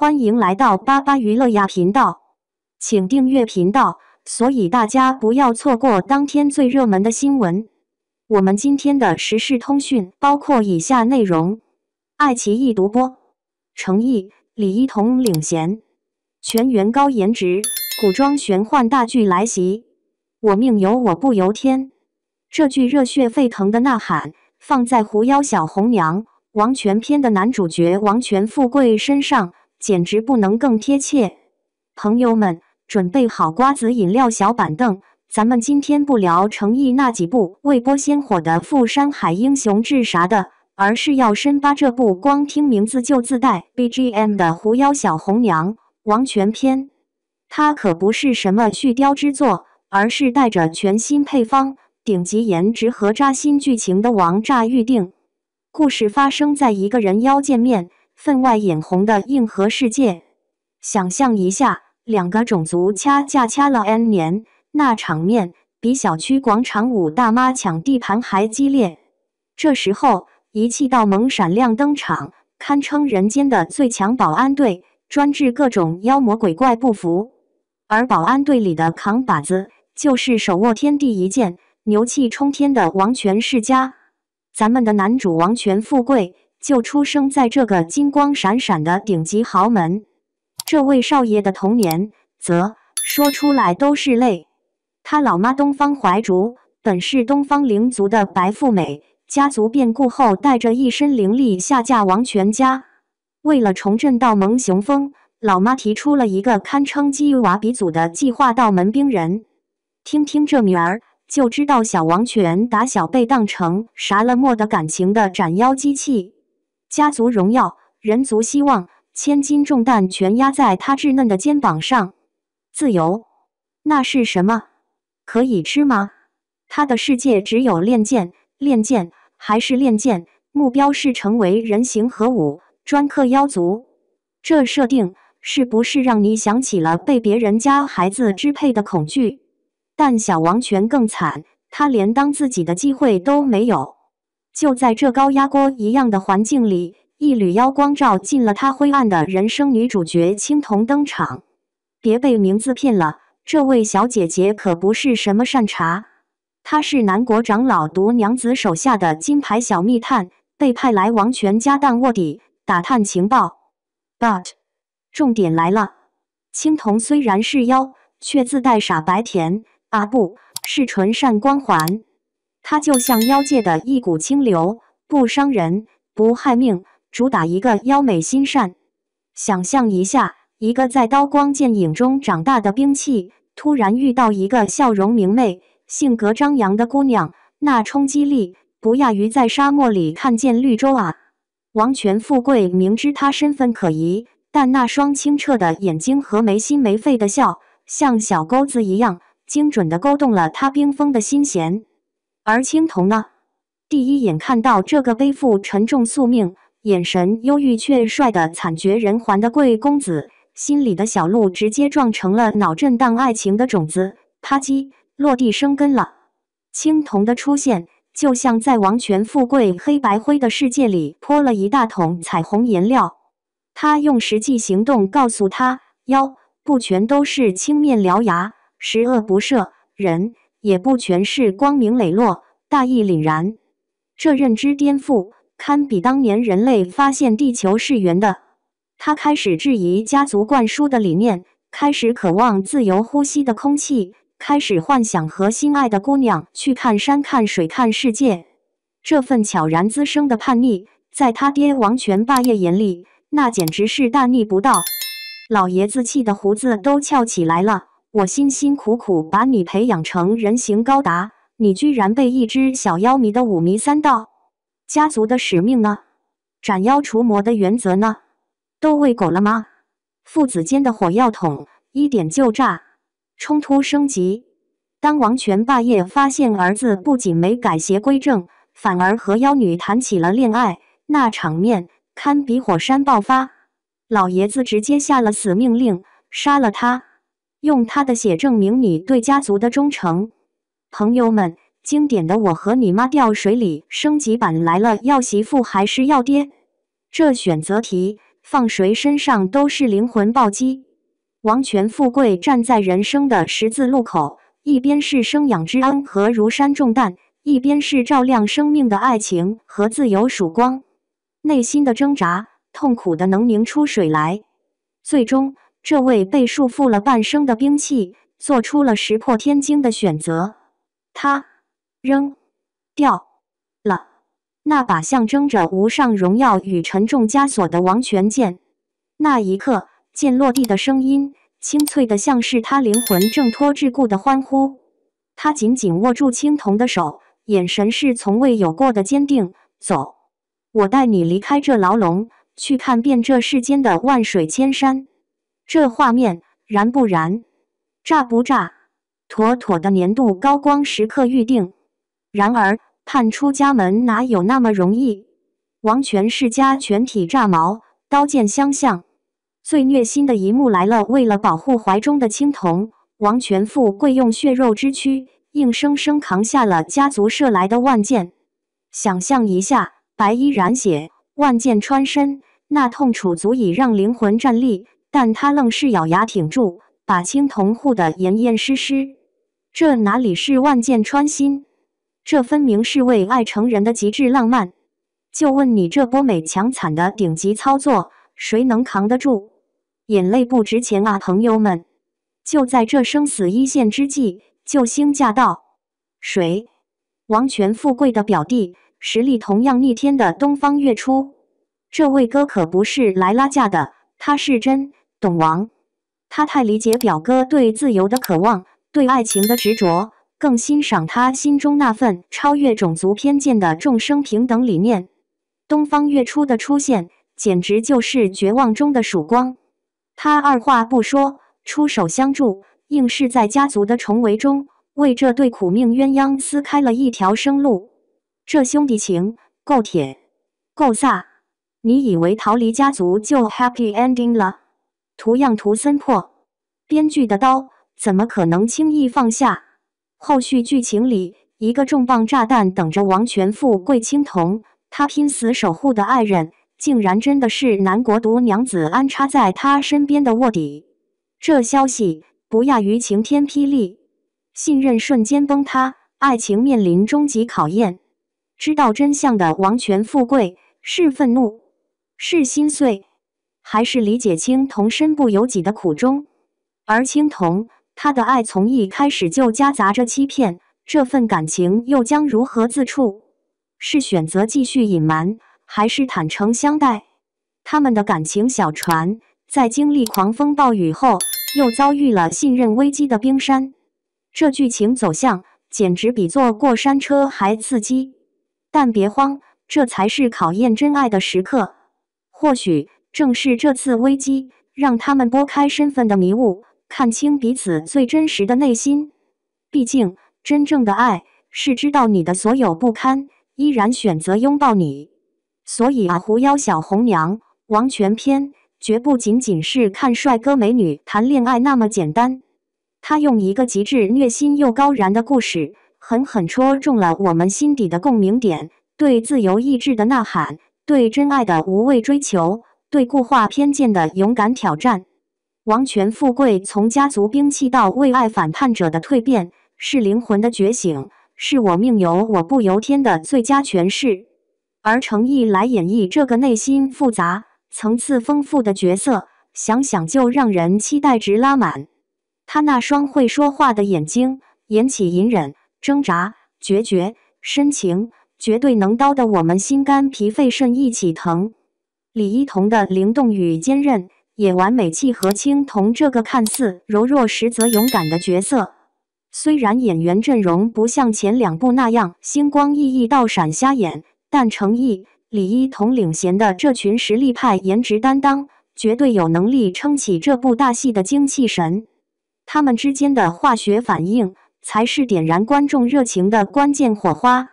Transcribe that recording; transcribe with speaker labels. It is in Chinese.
Speaker 1: 欢迎来到巴巴娱乐呀频道，请订阅频道，所以大家不要错过当天最热门的新闻。我们今天的时事通讯包括以下内容：爱奇艺独播，成毅、李一桐领衔，全员高颜值，古装玄幻大剧来袭。我命由我不由天，这句热血沸腾的呐喊，放在《狐妖小红娘》王权篇的男主角王权富贵身上，简直不能更贴切。朋友们，准备好瓜子、饮料、小板凳，咱们今天不聊成毅那几部未播先火的《赴山海英雄志》啥的，而是要深扒这部光听名字就自带 BGM 的《狐妖小红娘》王权篇。它可不是什么续貂之作，而是带着全新配方、顶级颜值和扎心剧情的王炸预定。故事发生在一个人妖见面，分外眼红的硬核世界。想象一下，两个种族掐架掐了 N 年，那场面比小区广场舞大妈抢地盘还激烈。这时候，一气道盟闪亮登场，堪称人间的最强保安队，专治各种妖魔鬼怪不服。而保安队里的扛把子，就是手握天地一剑、牛气冲天的王权世家。咱们的男主王权富贵就出生在这个金光闪闪的顶级豪门。这位少爷的童年，则说出来都是泪。他老妈东方怀竹本是东方灵族的白富美，家族变故后带着一身灵力下嫁王权家。为了重振道盟雄风，老妈提出了一个堪称鸡娃鼻祖的计划——道门兵人。听听这名儿，就知道小王权打小被当成杀了没的感情的斩妖机器。家族荣耀，人族希望，千斤重担全压在他稚嫩的肩膀上。自由，那是什么？可以吃吗？他的世界只有练剑，练剑还是练剑，目标是成为人形合武，专克妖族。这设定是不是让你想起了被别人家孩子支配的恐惧？但小王权更惨，他连当自己的机会都没有。就在这高压锅一样的环境里，一缕妖光照进了他灰暗的人生，女主角青铜登场。别被名字骗了，这位小姐姐可不是什么善茬，她是南国长老毒娘子手下的金牌小密探，被派来王权家当卧底，打探情报。But 重点来了，青铜虽然是妖，却自带傻白甜啊，不是纯善光环。它就像妖界的一股清流，不伤人，不害命，主打一个妖美心善。想象一下，一个在刀光剑影中长大的兵器，突然遇到一个笑容明媚、性格张扬的姑娘，那冲击力不亚于在沙漠里看见绿洲啊！王权富贵明知他身份可疑，但那双清澈的眼睛和没心没肺的笑，像小钩子一样，精准地勾动了他冰封的心弦。而青铜呢？第一眼看到这个背负沉重宿命、眼神忧郁却帅得惨绝人寰的贵公子，心里的小鹿直接撞成了脑震荡爱情的种子，啪叽，落地生根了。青铜的出现，就像在王权富贵黑白灰的世界里泼了一大桶彩虹颜料。他用实际行动告诉他，妖不全都是青面獠牙、十恶不赦，人也不全是光明磊落、大义凛然。这认知颠覆，堪比当年人类发现地球是圆的。他开始质疑家族灌输的理念，开始渴望自由呼吸的空气，开始幻想和心爱的姑娘去看山看水看世界。这份悄然滋生的叛逆，在他爹王权霸业眼里，那简直是大逆不道。老爷子气得胡子都翘起来了，我辛辛苦苦把你培养成人形高达，你居然被一只小妖迷的五迷三道。家族的使命呢？斩妖除魔的原则呢？都喂狗了吗？父子间的火药桶一点就炸，冲突升级。当王权霸业发现儿子不仅没改邪归正，反而和妖女谈起了恋爱，那场面堪比火山爆发。老爷子直接下了死命令，杀了他，用他的血证明你对家族的忠诚。朋友们，经典的我和你妈掉水里升级版来了，要媳妇还是要爹？这选择题放谁身上都是灵魂暴击。王权富贵站在人生的十字路口，一边是生养之恩和如山重担，一边是照亮生命的爱情和自由曙光。内心的挣扎，痛苦的能拧出水来。最终，这位被束缚了半生的兵器，做出了石破天惊的选择。他扔掉了那把象征着无上荣耀与沉重枷锁的王权剑。那一刻，剑落地的声音清脆的像是他灵魂挣脱桎梏的欢呼。他紧紧握住青铜的手，眼神是从未有过的坚定。走，我带你离开这牢笼，去看遍这世间的万水千山。这画面燃不燃？炸不炸？妥妥的年度高光时刻预定。然而，叛出家门哪有那么容易？王权世家全体炸毛，刀剑相向。最虐心的一幕来了，为了保护怀中的青铜，王权富贵用血肉之躯，硬生生扛下了家族射来的万箭。想象一下，白衣染血，万箭穿身，那痛楚足以让灵魂战栗，但他愣是咬牙挺住，把青铜护得严严实实。这哪里是万箭穿心？这分明是为爱成人的极致浪漫。就问你这波美强惨的顶级操作，谁能扛得住？眼泪不值钱啊，朋友们！就在这生死一线之际，救星驾到。谁？王权富贵的表弟，实力同样逆天的东方月初。这位哥可不是来拉架的，他是真懂王。他太理解表哥对自由的渴望，对爱情的执着，更欣赏他心中那份超越种族偏见的众生平等理念。东方月初的出现，简直就是绝望中的曙光。他二话不说，出手相助，硬是在家族的重围中，为这对苦命鸳鸯撕开了一条生路。这兄弟情够铁，够飒。你以为逃离家族就 happy ending 了？图样图森破，编剧的刀怎么可能轻易放下？后续剧情里，一个重磅炸弹等着王权富贵青铜，他拼死守护的爱人，竟然真的是南国毒娘子安插在他身边的卧底。这消息不亚于晴天霹雳，信任瞬间崩塌，爱情面临终极考验。知道真相的王权富贵是愤怒，是心碎，还是理解青铜身不由己的苦衷？而青铜，他的爱从一开始就夹杂着欺骗，这份感情又将如何自处？是选择继续隐瞒，还是坦诚相待？他们的感情小船，在经历狂风暴雨后，又遭遇了信任危机的冰山。这剧情走向，简直比坐过山车还刺激。但别慌，这才是考验真爱的时刻。或许正是这次危机，让他们拨开身份的迷雾，看清彼此最真实的内心。毕竟，真正的爱是知道你的所有不堪，依然选择拥抱你。所以啊，狐妖小红娘王权篇绝不仅仅是看帅哥美女谈恋爱那么简单。他用一个极致虐心又高燃的故事，狠狠戳中了我们心底的共鸣点，对自由意志的呐喊，对真爱的无畏追求，对固化偏见的勇敢挑战。王权富贵从家族兵器到为爱反叛者的蜕变，是灵魂的觉醒，是我命由我不由天的最佳诠释。而诚意来演绎这个内心复杂、层次丰富的角色，想想就让人期待值拉满。他那双会说话的眼睛，演起隐忍、挣扎、决绝、深情，绝对能刀得我们心肝脾肺肾一起疼。李一桐的灵动与坚韧，也完美契合青铜这个看似柔弱实则勇敢的角色。虽然演员阵容不像前两部那样星光熠熠到闪瞎眼，但诚意、李一桐领衔的这群实力派颜值担当，绝对有能力撑起这部大戏的精气神。他们之间的化学反应，才是点燃观众热情的关键火花。